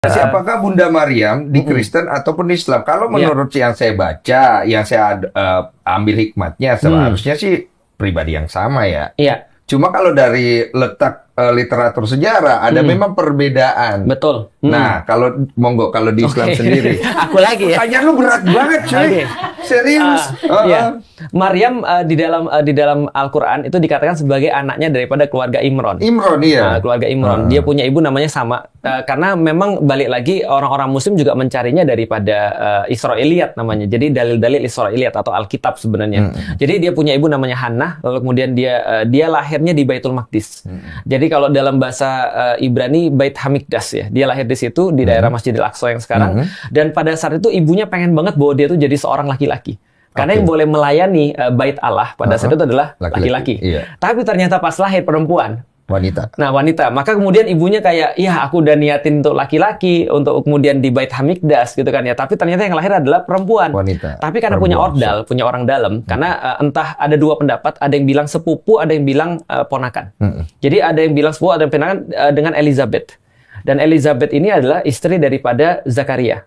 Apakah Bunda Maryam di Kristen ataupun di Islam? Kalau menurut yang saya baca, yang saya ambil hikmatnya, seharusnya sih pribadi yang sama ya. Iya. Cuma kalau dari letak literatur sejarah ada memang perbedaan. Betul. Nah, kalau monggo kalau di Islam sendiri. Aku lagi ya. Tanya lu berat banget, cuy. Okay. Serius. Iya. Maryam di dalam Al-Qur'an itu dikatakan sebagai anaknya daripada keluarga Imron. Imron, iya. Keluarga Imron. Dia punya ibu namanya sama. Karena memang balik lagi orang-orang Muslim juga mencarinya daripada Israiliyat namanya. Jadi dalil-dalil Israiliyat atau Alkitab sebenarnya. Jadi dia punya ibu namanya Hannah. Lalu kemudian dia lahirnya di Baitul Maqdis. Jadi kalau dalam bahasa Ibrani Bait Hamikdas ya. Dia lahir di situ di daerah Masjidil Aqsa yang sekarang. Dan pada saat itu ibunya pengen banget bahwa dia tuh jadi seorang laki-laki. Karena yang boleh melayani bait Allah pada saat itu adalah laki-laki. Iya. Tapi ternyata pas lahir perempuan. Wanita. Nah, wanita. Maka kemudian ibunya kayak, ya aku udah niatin untuk laki-laki, untuk kemudian di Bait Hamikdas gitu kan ya. Tapi ternyata yang lahir adalah perempuan. Wanita. Tapi karena punya ordal, punya orang dalam. Karena entah ada dua pendapat, ada yang bilang sepupu, ada yang bilang ponakan. Jadi ada yang bilang sepupu, ada yang ponakan dengan Elizabeth. Dan Elizabeth ini adalah istri daripada Zakaria.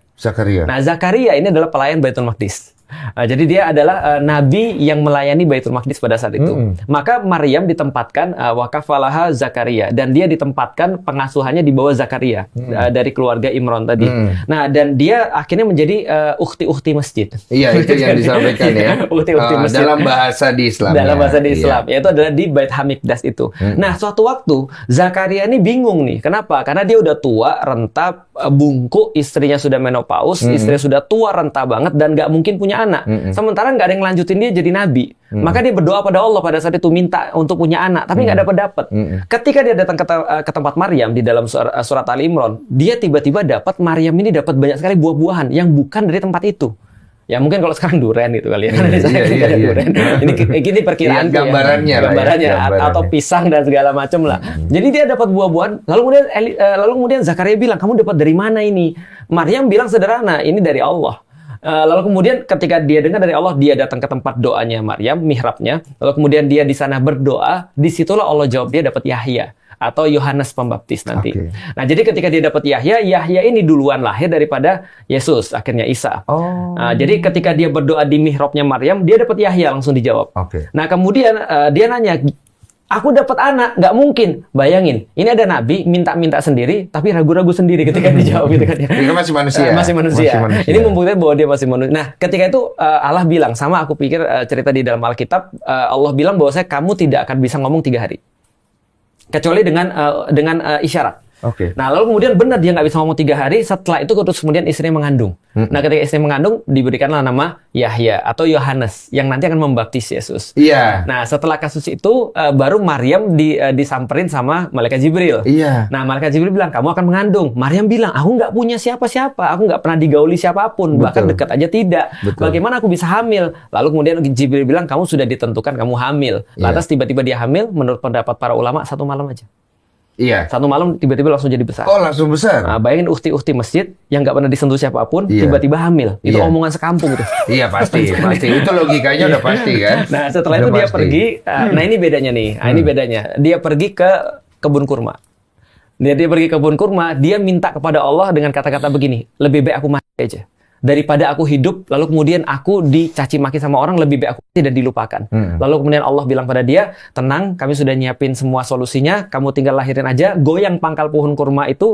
Nah, Zakaria ini adalah pelayan Baitul Maqdis. Jadi dia adalah nabi yang melayani Baitul Maqdis pada saat itu. Maka Maryam ditempatkan wakafalaha Zakaria, dan dia ditempatkan pengasuhannya di bawah Zakaria dari keluarga Imron tadi. Nah, dan dia akhirnya menjadi ukhti-ukhti masjid. Iya, itu yang disampaikan ya. Ukhti-ukhti masjid. Dalam bahasa di Islam. Dalam bahasa di Islam, yaitu adalah di Bait Hamikdas itu. Nah, suatu waktu Zakaria ini bingung nih. Kenapa? Karena dia udah tua, renta, bungkuk, istrinya sudah menopause, istrinya sudah tua, renta banget, dan nggak mungkin punya anak. Sementara nggak ada yang lanjutin dia jadi nabi. Maka dia berdoa pada Allah pada saat itu minta untuk punya anak, tapi nggak dapat. Ketika dia datang ke tempat Maryam di dalam surat Ali Imran, dia tiba-tiba dapat Maryam ini dapat banyak sekali buah-buahan yang bukan dari tempat itu. Ya mungkin kalau sekarang duren itu kali ya. Duren. Ini perkiraan gambarannya atau pisang dan segala macam lah. Jadi dia dapat buah-buahan, lalu kemudian Zakaria bilang, "Kamu dapat dari mana ini?" Maryam bilang sederhana, "Ini dari Allah." Lalu kemudian ketika dia dengar dari Allah, dia datang ke tempat doanya Maryam, mihrabnya. Lalu kemudian dia di sana berdoa, disitulah Allah jawab dia dapat Yahya atau Yohanes Pembaptis nanti. Nah, jadi ketika dia dapat Yahya ini duluan lahir daripada Yesus, akhirnya Isa. Jadi ketika dia berdoa di mihrabnya Maryam, dia dapat Yahya langsung dijawab. Nah, kemudian dia nanya, aku dapat anak, nggak mungkin. Bayangin, ini ada nabi minta-minta sendiri, tapi ragu-ragu sendiri ketika dijawab gitu kan ya. Dia masih manusia. Masih manusia. Ini membuktikan bahwa dia masih manusia. Nah, ketika itu Allah bilang, sama aku pikir cerita di dalam Alkitab, Allah bilang bahwa kamu tidak akan bisa ngomong 3 hari. Kecuali dengan isyarat. Nah, lalu kemudian benar dia nggak bisa ngomong 3 hari. Setelah itu terus kemudian istrinya mengandung. Nah, ketika istrinya mengandung, diberikanlah nama Yahya atau Yohanes yang nanti akan membaptis Yesus. Nah, setelah kasus itu baru Maryam disamperin sama malaikat Jibril. Nah, malaikat Jibril bilang, kamu akan mengandung. Maryam bilang, aku nggak punya siapa-siapa, aku nggak pernah digauli siapapun, bahkan dekat aja tidak. Bagaimana aku bisa hamil? Lalu kemudian Jibril bilang, kamu sudah ditentukan kamu hamil. Lantas tiba-tiba dia hamil, menurut pendapat para ulama 1 malam aja. 1 malam tiba-tiba langsung jadi besar. Langsung besar. Nah, bayangin ukhti-ukhti masjid yang nggak pernah disentuh siapapun, tiba-tiba hamil. Itu omongan sekampung itu. Pasti. Itu logikanya udah pasti kan. Nah, setelah itu dia pergi. Nah, ini bedanya nih. Ini bedanya. Dia pergi ke kebun kurma. Dia pergi ke kebun kurma. Dia minta kepada Allah dengan kata-kata begini. Lebih baik aku mati aja daripada aku hidup, lalu kemudian aku dicaci maki sama orang, lebih baik aku tidak dilupakan. Lalu kemudian Allah bilang pada dia, tenang, kami sudah nyiapin semua solusinya, kamu tinggal lahirin aja, goyang pangkal pohon kurma itu,